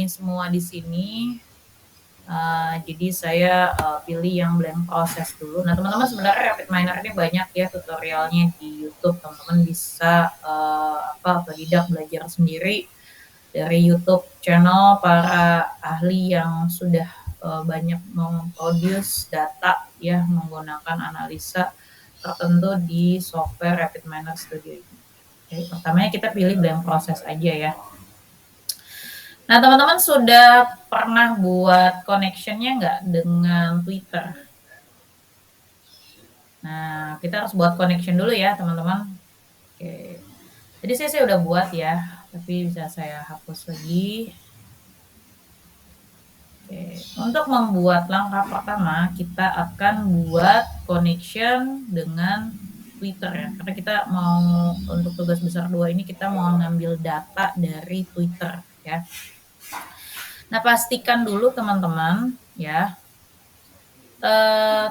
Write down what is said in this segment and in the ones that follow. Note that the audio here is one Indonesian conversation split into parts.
admin semua di sini. Jadi saya pilih yang blank process dulu. Nah teman-teman sebenarnya Rapid Miner ini banyak ya tutorialnya di YouTube. Teman-teman bisa otodidak belajar sendiri dari YouTube channel para ahli yang sudah banyak memproduce data ya menggunakan analisa tertentu di software Rapid Miner Studio ini. Oke, pertamanya kita pilih blank process aja ya. Nah, teman-teman sudah pernah buat connection-nya nggak dengan Twitter? Nah, kita harus buat connection dulu ya, teman-teman. Oke. Jadi saya udah buat ya, tapi bisa saya hapus lagi. Oke. Untuk membuat langkah pertama, kita akan buat connection dengan Twitter ya. Karena kita mau, untuk tugas besar 2 ini, kita mau ngambil data dari Twitter ya. Nah, pastikan dulu teman-teman ya,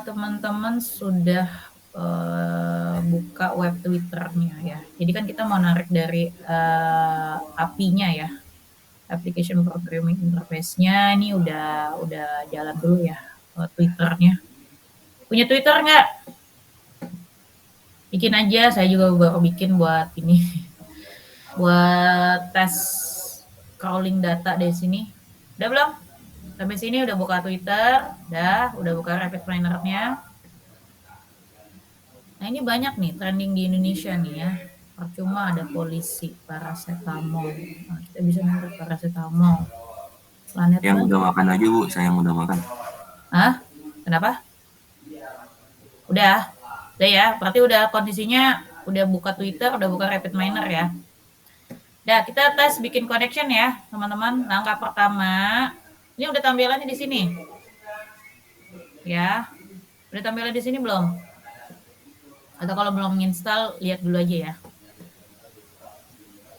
teman-teman sudah buka web Twitternya ya. Jadi kan kita mau narik dari API-nya ya, application programming interface-nya. Ini udah jalan dulu ya Twitternya. Punya Twitter nggak? Bikin aja, saya juga baru bikin buat ini, buat tes crawling data dari sini. Udah belum? Sampai sini udah buka Twitter, udah buka Rapid Miner-nya. Nah ini banyak nih trending di Indonesia nih ya. Percuma ada polisi, paracetamol. Nah, kita bisa nyari paracetamol. Planet Yang udah makan aja Bu, saya yang udah makan. Hah? Kenapa? Udah ya. Berarti udah kondisinya udah buka Twitter, udah buka Rapid Miner ya. Nah, kita tes bikin connection ya, teman-teman. Langkah pertama, ini udah tampilannya di sini. Ya. Udah tampilan di sini belum? Atau kalau belum install, lihat dulu aja ya.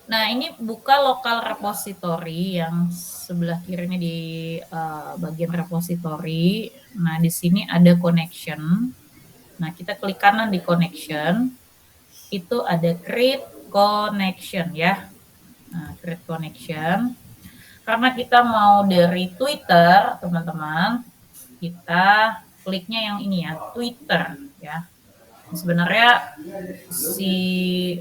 Nah, ini buka local repository yang sebelah kiri ini di bagian repository. Nah, di sini ada connection. Nah, kita klik kanan di connection. Itu ada create connection ya. Nah, create connection. Karena kita mau dari Twitter, teman-teman, kita kliknya yang ini ya, Twitter ya. Sebenarnya si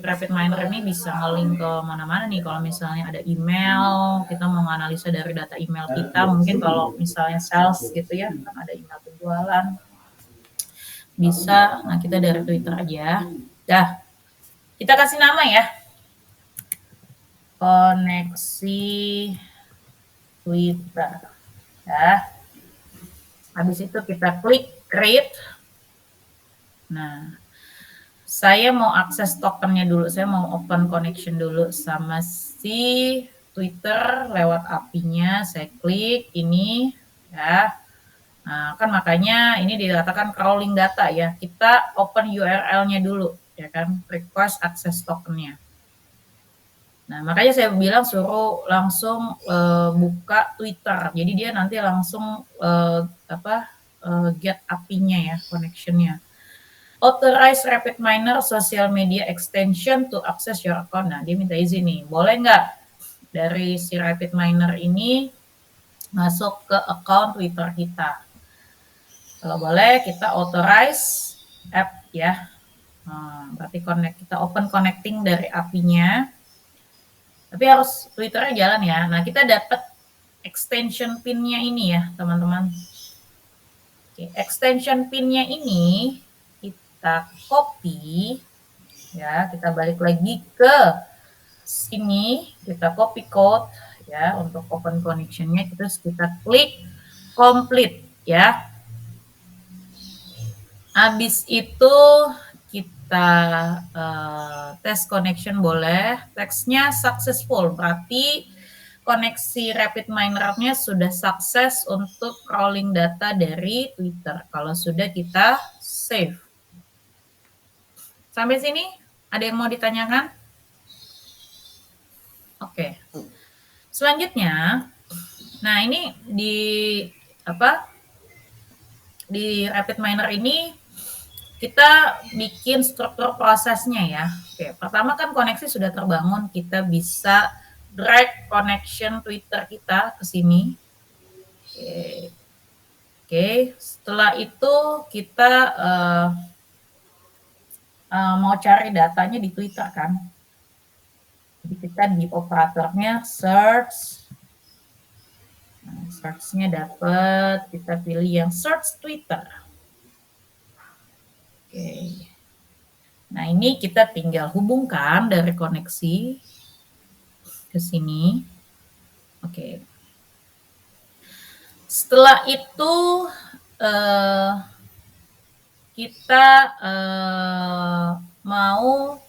Rapid Miner ini bisa nge-link ke mana-mana nih. Kalau misalnya ada email, kita mau menganalisa dari data email kita. Mungkin kalau misalnya sales gitu ya, kan ada email penjualan. Bisa, nah kita dari Twitter aja. Dah, kita kasih nama ya. Koneksi Twitter. Ya. Habis itu kita klik create. Nah, saya mau akses tokennya dulu. Saya mau open connection dulu sama si Twitter lewat API-nya. Saya klik ini ya. Nah, kan makanya ini dikatakan crawling data ya. Kita open URL-nya dulu ya kan, request akses tokennya. Nah, makanya saya bilang suruh langsung buka Twitter. Jadi dia nanti langsung get API-nya ya, connection-nya. Authorize Rapid Miner social media extension to access your account. Nah, dia minta izin nih. Boleh nggak dari si Rapid Miner ini masuk ke account Twitter kita? Kalau boleh, kita authorize app ya. Berarti kita open connecting dari API-nya. Tapi harus Twitternya jalan ya. Nah, kita dapat extension pin-nya ini ya, teman-teman. Oke, extension pin-nya ini kita copy ya, kita balik lagi ke sini, kita copy code ya untuk open connection-nya, terus kita klik complete ya. Habis itu kita tes connection boleh, teksnya successful, berarti koneksi Rapid Miner-nya sudah sukses untuk crawling data dari Twitter. Kalau sudah kita save. Sampai sini ada yang mau ditanyakan? Oke. Selanjutnya, nah ini di Rapid Miner ini kita bikin struktur prosesnya ya. Oke, pertama kan koneksi sudah terbangun, kita bisa drag connection Twitter kita ke sini. Oke. Setelah itu kita mau cari datanya di Twitter kan. Jadi kita di operatornya search. Nah, search-nya dapat, kita pilih yang search Twitter. Oke. Nah, ini kita tinggal hubungkan dari koneksi ke sini. Oke. Setelah itu kita mau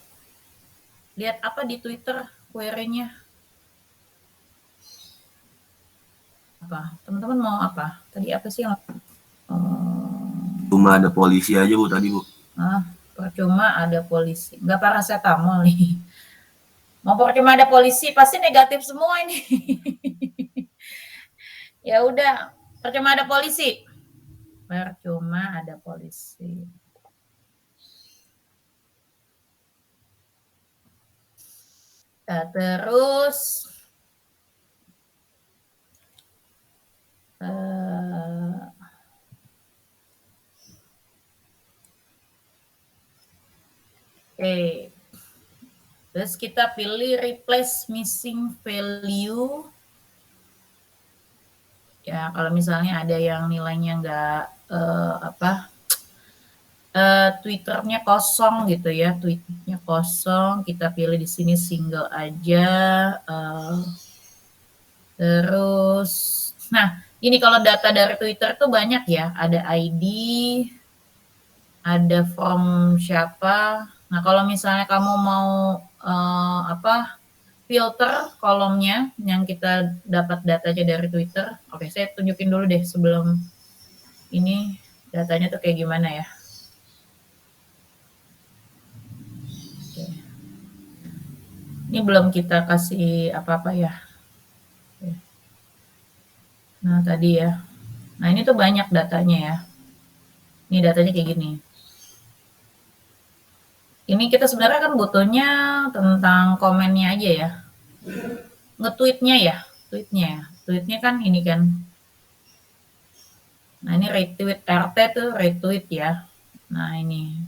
lihat apa di Twitter query-nya. Apa? Teman-teman mau apa? Tadi apa sih yang Cuma ada polisi aja Bu tadi Bu. Percuma ada polisi. Nggak paracetamol nih. Mau percuma ada polisi, pasti negatif semua ini. Ya udah, percuma ada polisi. Percuma ada polisi. Nah, terus terus kita pilih replace missing value. Ya, kalau misalnya ada yang nilainya nggak Twitternya kosong gitu ya, tweetnya kosong, kita pilih di sini single aja. Terus, nah ini kalau data dari Twitter tuh banyak ya, ada ID, ada from siapa. Nah kalau misalnya kamu mau filter kolomnya yang kita dapat datanya dari Twitter. Oke, saya tunjukin dulu deh sebelum ini datanya tuh kayak gimana ya. Oke. Ini belum kita kasih apa-apa ya. Oke. Nah tadi ya. Nah ini tuh banyak datanya ya. Ini datanya kayak gini. Ini kita sebenarnya kan butuhnya tentang komennya aja ya. Nge-tweetnya ya. Tweetnya kan ini kan. Nah ini retweet RT tuh retweet ya. Nah ini.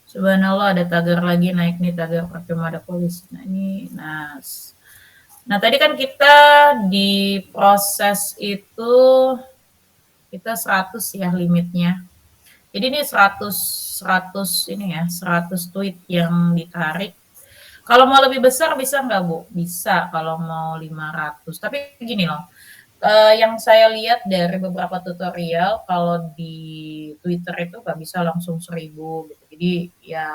Subhanallah ada tagar lagi naik nih, tagar percuma ada polisi. Nah ini. Nah tadi kan kita di proses itu kita 100 ya limitnya. Jadi ini 100 ini ya, 100 tweet yang ditarik. Kalau mau lebih besar bisa nggak Bu? Bisa kalau mau 500. Tapi gini loh, yang saya lihat dari beberapa tutorial, kalau di Twitter itu nggak bisa langsung 1000 gitu. Jadi ya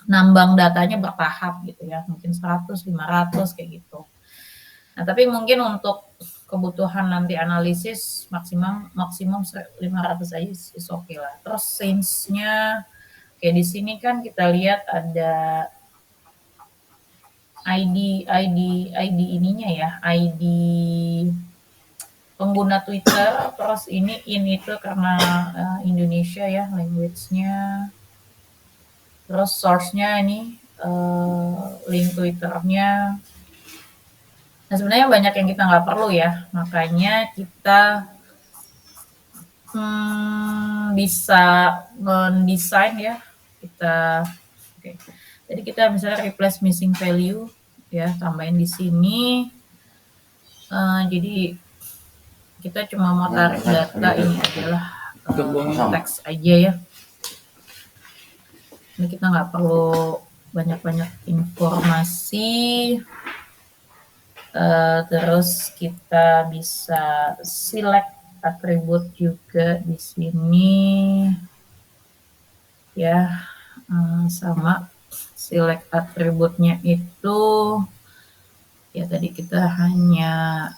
nambang datanya bertahap gitu ya, mungkin 100, 500 kayak gitu. Nah tapi mungkin untuk kebutuhan nanti analisis maksimum 500 aja is okay lah. Terus since-nya kayak di sini kan kita lihat ada ID ininya ya, ID pengguna Twitter, terus ini itu karena Indonesia ya language-nya. Terus source-nya ini link Twitter-nya. Nah sebenarnya banyak yang kita nggak perlu ya, makanya kita bisa mendesain ya. Jadi kita misalnya replace missing value ya, tambahin di sini. Jadi kita cuma mau tarik data ini adalah teks aja ya. Ini kita nggak perlu banyak-banyak informasi. Terus kita bisa select atribut juga di sini ya, sama select atributnya itu ya tadi kita hanya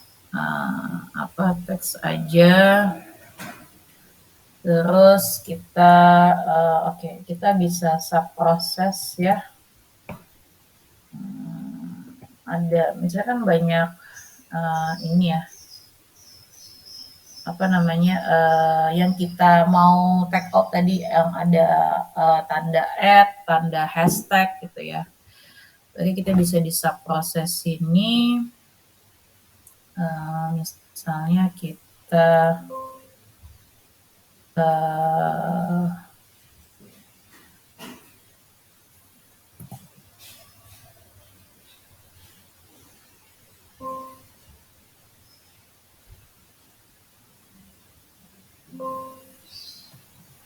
teks aja. Terus kita kita bisa subproses ya. Ada misalkan banyak ini ya yang kita mau take out tadi yang ada tanda @ tanda hashtag gitu ya. Jadi kita bisa di subproses ini, misalnya kita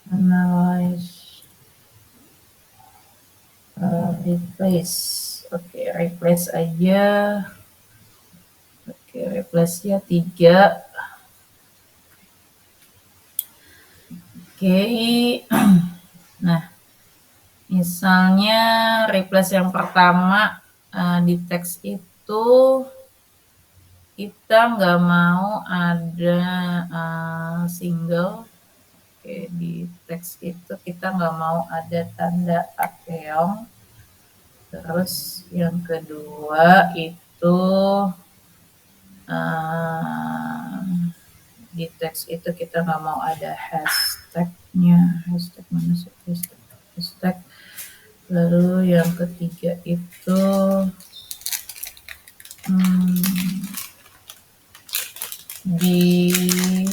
analyze, replace. Oke, replace aja. Oke, replace-nya 3. Oke. Nah, misalnya replace yang pertama di teks itu kita nggak mau ada single. Oke, di teks itu kita nggak mau ada tanda akeong. Terus yang kedua itu di teks itu kita nggak mau ada hashtagnya. Hashtag mana sih? Hashtag. Lalu yang ketiga itu di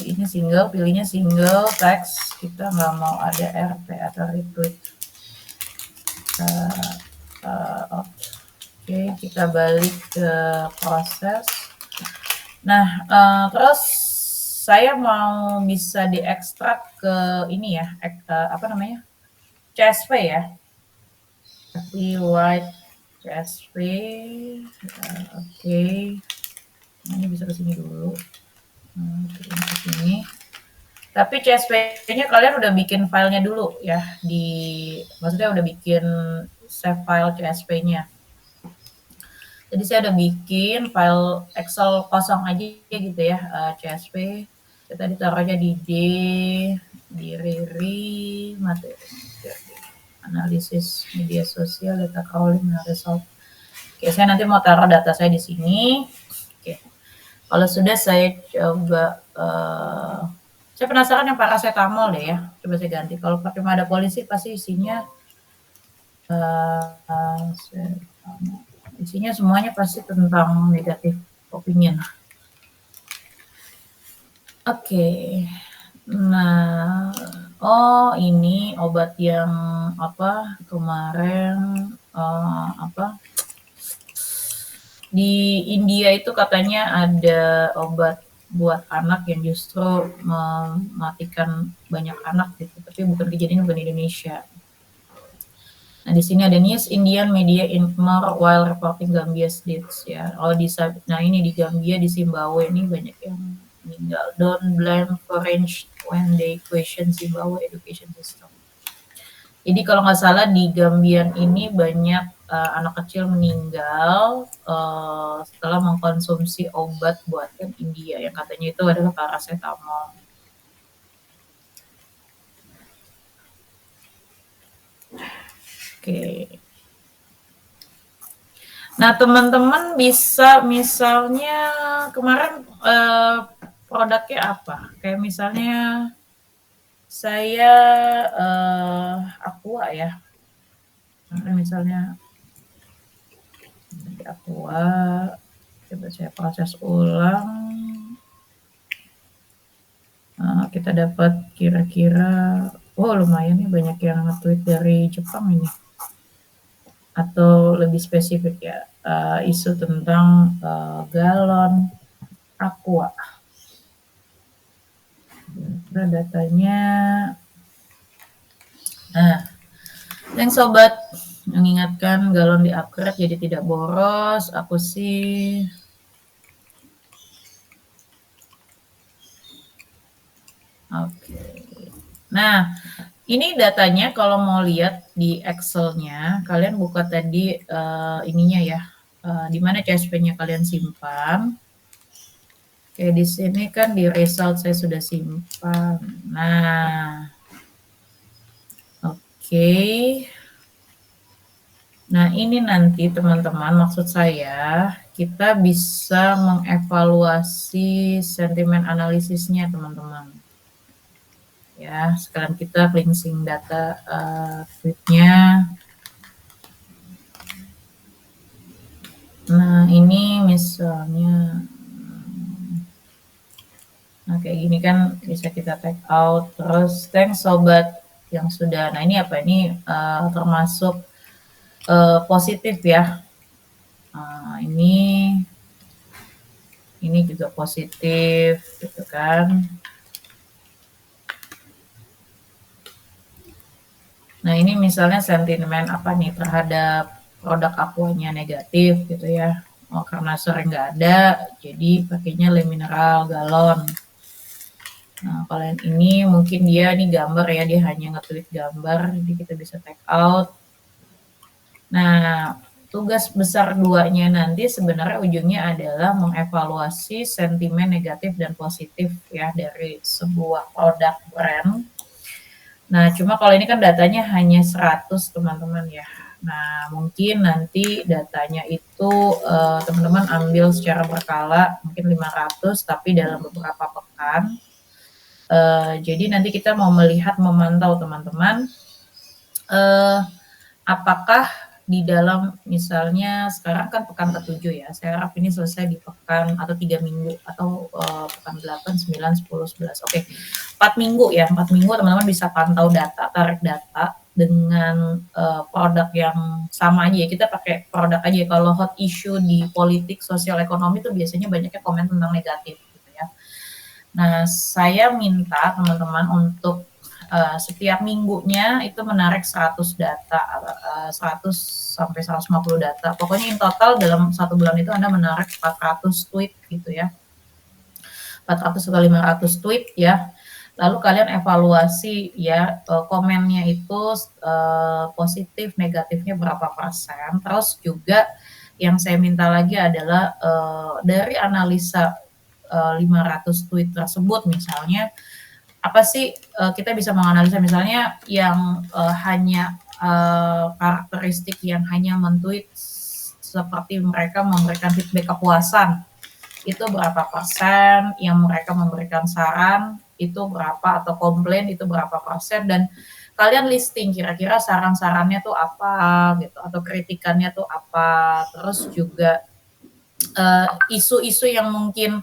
ini single, pilihnya single teks, kita nggak mau ada RT atau retweet. Oke, kita balik ke proses. Nah, terus saya mau bisa diekstrak ke ini ya, apa namanya, CSV ya, tapi white CSV. Oke, ini bisa ke sini dulu. Ke sini. Tapi CSV-nya kalian udah bikin filenya dulu ya, maksudnya udah bikin save file CSV-nya. Jadi saya udah bikin file Excel kosong aja gitu ya, CSV. Kita ditaruhnya di Riri, materi, analisis media sosial, data crawling, result. Oke, saya nanti mau taruh data saya di sini. Oke, kalau sudah saya coba. Saya penasaran yang paracetamol deh ya. Coba saya ganti. Kalau pakai Mada Polisi pasti isinya semuanya pasti tentang negatif opinion. Oke. Nah, ini obat yang apa kemarin di India itu katanya ada obat buat anak yang justru mematikan banyak anak gitu, tapi bukan kejadian di Indonesia. Nah, di sini ada news Indian media ignore while reporting Gambia's deaths ya. Nah ini di Gambia, di Zimbabwe ini banyak yang meninggal. Don't blame foreign when they question Zimbabwe education system. Jadi kalau nggak salah di Gambian ini banyak anak kecil meninggal setelah mengkonsumsi obat buatan India yang katanya itu adalah paracetamol. Oke. Nah, teman-teman bisa misalnya kemarin produknya apa? Kayak misalnya saya Aqua ya. Misalnya Aqua, coba saya proses ulang. Kita dapat kira-kira, lumayan nih banyak yang nge-tweet dari Jepang ini. Atau lebih spesifik ya, isu tentang galon Aqua. Nah, datanya. Nah, yang sobat mengingatkan galon di-upgrade jadi tidak boros. Aku sih oke. Nah, ini datanya kalau mau lihat di Excel-nya, kalian buka tadi ininya ya, di mana CSV-nya kalian simpan. Oke, di sini kan di result saya sudah simpan. Nah, oke. Nah, ini nanti teman-teman maksud saya kita bisa mengevaluasi sentimen analisisnya teman-teman. Ya, sekarang kita cleansing data tweetnya. Nah, ini misalnya, nah kayak gini kan bisa kita take out. Terus thanks sobat yang sudah, nah ini apa ini termasuk positif ya. Ini juga positif gitu kan. Nah ini misalnya sentimen apa nih terhadap produk Aquanya negatif gitu ya. Oh karena sering nggak ada, jadi pakainya le mineral galon. Nah kalau yang ini mungkin dia nih gambar ya, dia hanya nge-tweet gambar, jadi kita bisa take out. Nah tugas besar duanya nanti sebenarnya ujungnya adalah mengevaluasi sentimen negatif dan positif ya dari sebuah produk brand. Nah, cuma kalau ini kan datanya hanya 100 teman-teman ya. Nah, mungkin nanti datanya itu teman-teman ambil secara berkala, mungkin 500 tapi dalam beberapa pekan. Jadi nanti kita mau melihat, memantau teman-teman apakah di dalam misalnya sekarang kan pekan ke-7 ya, saya harap ini selesai di pekan atau 3 minggu atau pekan 8, 9, 10, 11. Oke, 4 minggu ya, 4 minggu teman-teman bisa pantau data, tarik data dengan produk yang sama aja ya, kita pakai produk aja. Kalau hot issue di politik, sosial, ekonomi itu biasanya banyaknya komen tentang negatif gitu ya. Nah, saya minta teman-teman untuk setiap minggunya itu menarik 100 data, 100 sampai 150 data. Pokoknya in total dalam 1 bulan itu Anda menarik 400 tweet gitu ya. 400 ke 500 tweet ya. Lalu kalian evaluasi ya komennya itu positif negatifnya berapa persen. Terus juga yang saya minta lagi adalah dari analisa 500 tweet tersebut misalnya apa sih kita bisa menganalisa misalnya yang hanya karakteristik yang hanya men-tweet seperti mereka memberikan feedback kepuasan itu berapa persen, yang mereka memberikan saran itu berapa, atau komplain itu berapa persen, dan kalian listing kira-kira saran-sarannya tuh apa gitu, atau kritikannya tuh apa. Terus juga isu-isu yang mungkin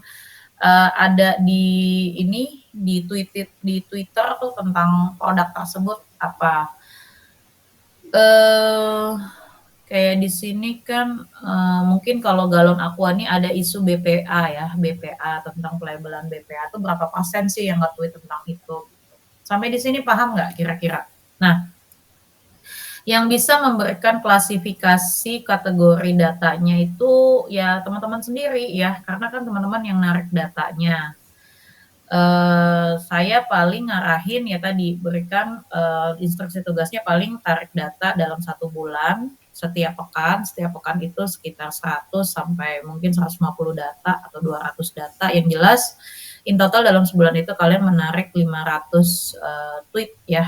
ada di ini di Twitter tuh tentang produk tersebut apa. Kayak di sini kan mungkin kalau galon Aqua ini ada isu BPA ya, BPA tentang pelabelan BPA itu berapa persen sih yang nge-tweet tentang itu. Sampai di sini paham nggak kira-kira? Nah, yang bisa memberikan klasifikasi kategori datanya itu ya teman-teman sendiri ya, karena kan teman-teman yang narik datanya. Saya paling ngarahin ya tadi berikan instruksi tugasnya paling tarik data dalam 1 bulan setiap pekan itu sekitar 100 sampai mungkin 150 data atau 200 data, yang jelas in total dalam sebulan itu kalian menarik 500 tweet ya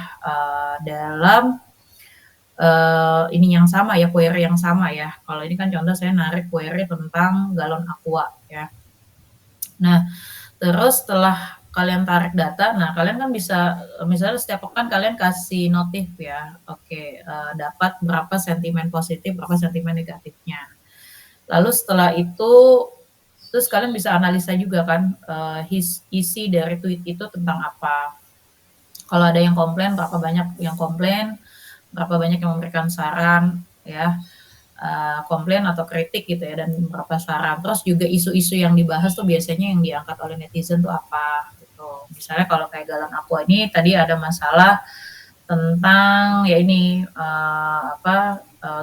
dalam ini yang sama ya, query yang sama ya. Kalau ini kan contoh saya narik query tentang galon Aqua ya. Nah, terus setelah kalian tarik data, nah kalian kan bisa misalnya setiap pekan kalian kasih notif ya, oke dapat berapa sentimen positif, berapa sentimen negatifnya. Lalu setelah itu, terus kalian bisa analisa juga kan isi dari tweet itu tentang apa. Kalau ada yang komplain, berapa banyak yang komplain, berapa banyak yang memberikan saran ya. Komplain atau kritik gitu ya, dan beberapa saran. Terus juga isu-isu yang dibahas tuh biasanya yang diangkat oleh netizen tuh apa gitu. Misalnya kalau kayak galon Aqua ini tadi ada masalah tentang ya ini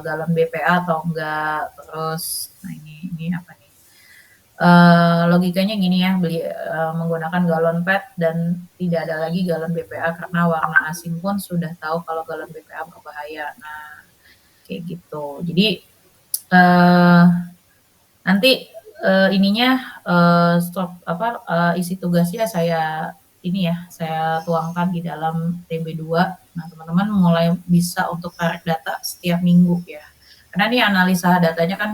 galon BPA atau enggak. Terus nah ini apa nih? Logikanya gini ya, beli menggunakan galon PET dan tidak ada lagi galon BPA karena warna asing pun sudah tahu kalau galon BPA berbahaya. Nah, kayak gitu. Jadi nanti ininya isi tugasnya saya ini ya, saya tuangkan di dalam TB2. Nah, teman-teman mulai bisa untuk tarik data setiap minggu ya. Karena ini analisa datanya kan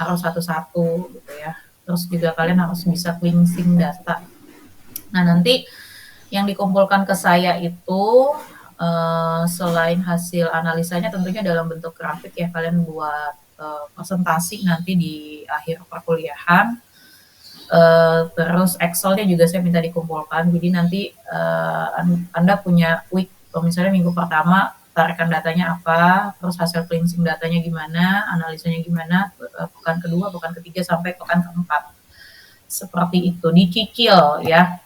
harus satu-satu gitu ya. Terus juga kalian harus bisa cleansing data. Nah, nanti yang dikumpulkan ke saya itu selain hasil analisanya tentunya dalam bentuk grafik ya, kalian buat presentasi nanti di akhir perkuliahan. Terus Excelnya juga saya minta dikumpulkan. Jadi nanti Anda punya week, misalnya minggu pertama tarikan datanya apa, terus hasil cleansing datanya gimana, analisanya gimana, pekan kedua, pekan ketiga, sampai pekan keempat. Seperti itu, dicicil ya.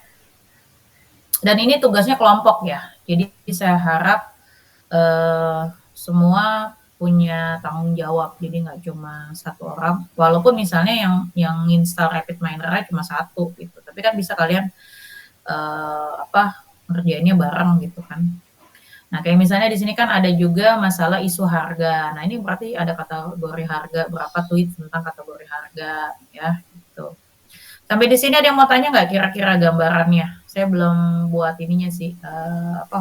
Dan ini tugasnya kelompok ya. Jadi saya harap semua punya tanggung jawab, jadi nggak cuma satu orang. Walaupun misalnya yang install Rapid Miner cuma satu gitu, tapi kan bisa kalian ngerjainnya bareng gitu kan. Nah, kayak misalnya di sini kan ada juga masalah isu harga. Nah, ini berarti ada kategori harga, berapa tweet tentang kategori harga ya gitu. Sampai di sini ada yang mau tanya nggak kira-kira gambarannya? Saya belum buat ininya sih,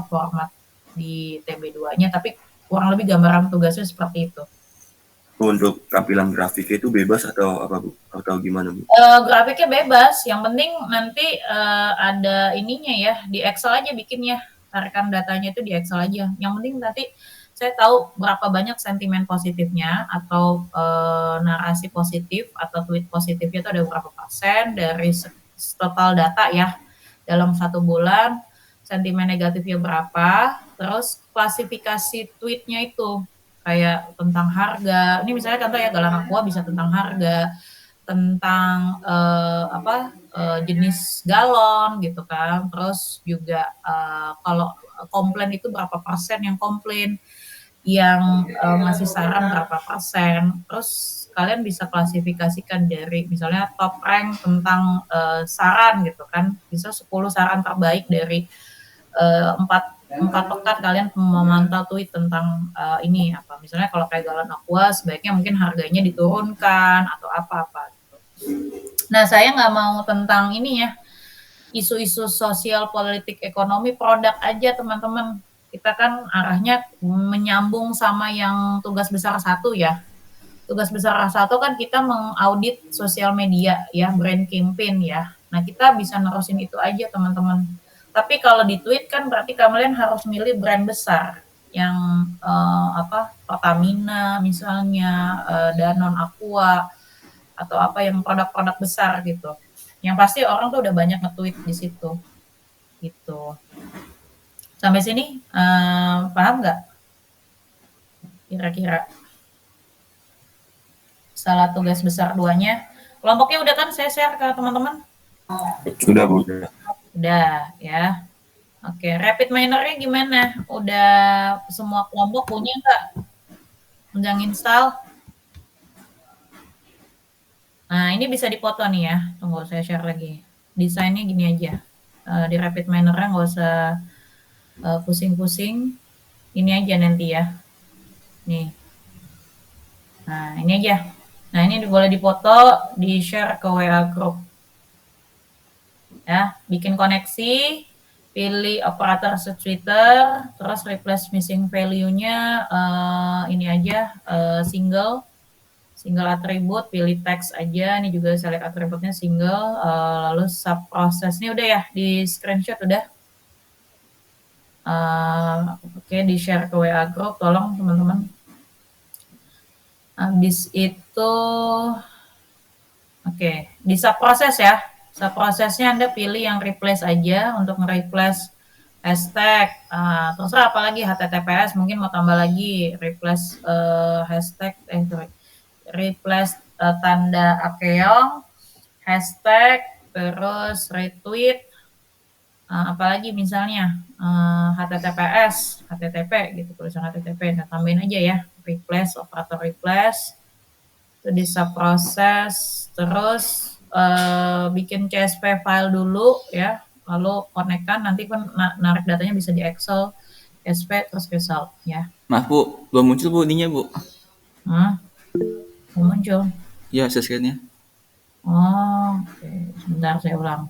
format di TB2-nya, tapi kurang lebih gambaran tugasnya seperti itu. Untuk tampilan grafiknya itu bebas atau apa Bu? Atau gimana Bu? Grafiknya bebas, yang penting nanti ada ininya ya, di Excel aja bikinnya. Tarikan datanya itu di Excel aja. Yang penting nanti saya tahu berapa banyak sentimen positifnya atau narasi positif atau tweet positifnya itu ada berapa persen dari total data ya dalam 1 bulan, sentimen negatifnya berapa, terus klasifikasi tweetnya itu kayak tentang harga. Ini misalnya contoh ya, Galang Aqua bisa tentang harga, tentang jenis galon gitu kan, terus juga kalau komplain itu berapa persen yang komplain, yang ngasih saran berapa persen. Terus kalian bisa klasifikasikan dari misalnya top rank tentang saran gitu kan, bisa 10 saran terbaik dari 4 pekan kalian memantau tweet tentang ini apa, misalnya kalau kayak galon Aqua sebaiknya mungkin harganya diturunkan atau apa-apa. Nah, saya nggak mau tentang ini ya, isu-isu sosial, politik, ekonomi, produk aja teman-teman. Kita kan arahnya menyambung sama yang tugas besar 1 ya. Tugas besar 1 kan kita mengaudit sosial media ya, brand campaign ya. Nah, kita bisa nerusin itu aja teman-teman. Tapi kalau di tweet kan berarti kalian harus milih brand besar yang Pertamina misalnya, Danone Aqua, atau apa yang produk-produk besar gitu. Yang pasti orang tuh udah banyak nge-tweet di situ. Gitu. Sampai sini paham nggak? Kira-kira. Salah tugas besar 2-nya. Kelompoknya udah kan saya share ke teman-teman? Sudah Bu. Udah ya. Oke, Rapid Miner-nya gimana? Udah semua kelompok punya nggak? Udah install? Nah, ini bisa dipoto nih ya. Tunggu saya share lagi. Desainnya gini aja. Di Rapid Miner-nya nggak usah pusing-pusing. Ini aja nanti ya. Nih. Nah, ini aja. Nah, ini boleh dipoto, di-share ke WA group. Ya, bikin koneksi, pilih operator Twitter, terus replace missing value-nya ini aja, single attribute, pilih text aja. Ini juga select attribute-nya single, lalu sub process-nya udah ya, di screenshot udah. Oke, di-share ke WA group, tolong teman-teman. Habis itu, oke, di sub process ya. Sub processnya Anda pilih yang replace aja untuk nge-replace hashtag. Terserah apalagi HTTPS, mungkin mau tambah lagi replace hashtag, replace tanda akeong, hashtag, terus retweet, apalagi misalnya HTTPS, HTTP gitu, tulisan HTTP. Nah, tambahin aja ya, replace, operator replace, itu di subproses, terus bikin CSV file dulu ya, lalu konekkan, nanti kan narik datanya bisa di Excel, CSV, terus result ya. Maaf Bu, belum muncul Bu ininya Bu. Belum muncul? Ya, screen-nya. Oh, oke. Sebentar saya ulang.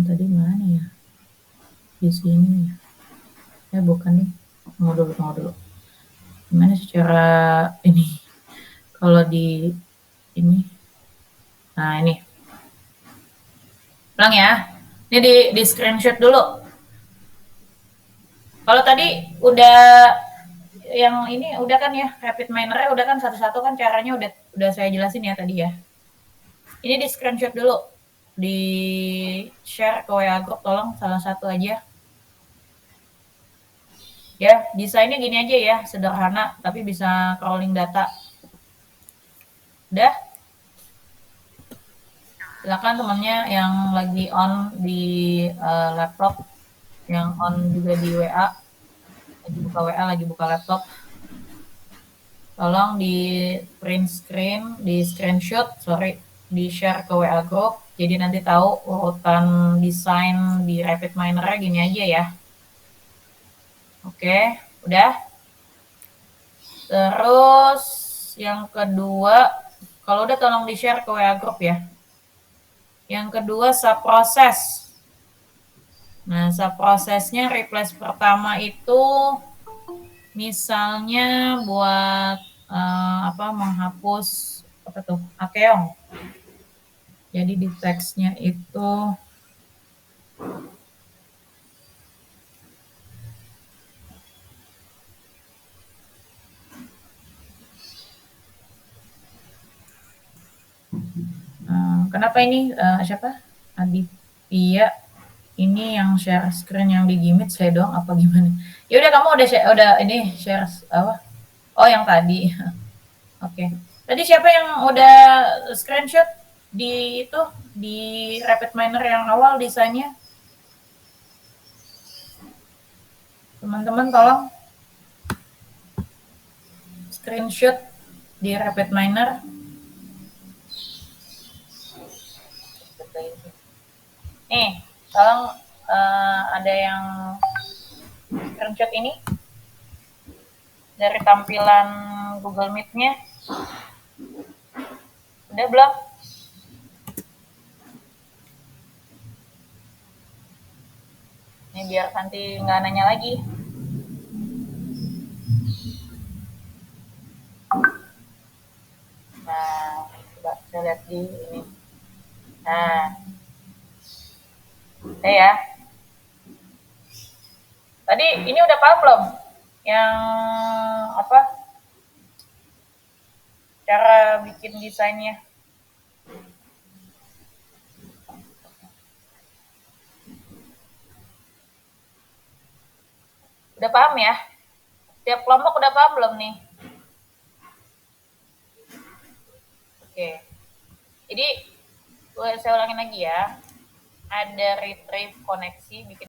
Tadi mana ya? Di sini ya. Bukan nih. Tunggu dulu. Gimana secara ini? Kalau di ini. Nah, ini. Ulang ya. Ini di screenshot dulu. Kalau tadi udah yang ini udah kan ya, RapidMiner-nya udah kan satu-satu kan caranya udah saya jelasin ya tadi ya. Ini di screenshot dulu, di share ke WA group tolong salah satu aja. Ya, desainnya gini aja ya, sederhana tapi bisa crawling data. Udah? Silakan temannya yang lagi on di laptop, yang on juga di WA, lagi buka WA, lagi buka laptop. Tolong di print screen, di screenshot, di share ke WA group. Jadi nanti tahu urutan desain di RapidMiner-nya gini aja ya. Oke, udah. Terus yang kedua, kalau udah tolong di share ke WA group ya. Yang kedua subproses. Nah, subprosesnya replace pertama itu misalnya buat menghapus apa tuh akeong. Jadi di teksnya itu kenapa ini siapa? Aditya ini yang share screen yang di Gimit saya doang apa gimana? Ya udah kamu udah ini share apa? Oh yang tadi. Oke. Tadi siapa yang udah screenshot di itu di RapidMiner yang awal desainnya? Teman-teman tolong screenshot di RapidMiner. Nih, tolong ada yang screenshot ini dari tampilan Google Meet-nya. Udah belum? Ini biar nanti nggak nanya lagi. Nah, coba saya lihat di ini. Nah, ya. Tadi ini udah paham belum? Yang apa? Cara bikin desainnya. Udah paham ya? Tiap kelompok udah paham belum nih? Oke. Jadi saya ulangin lagi ya. Ada retrieve koneksi, bikin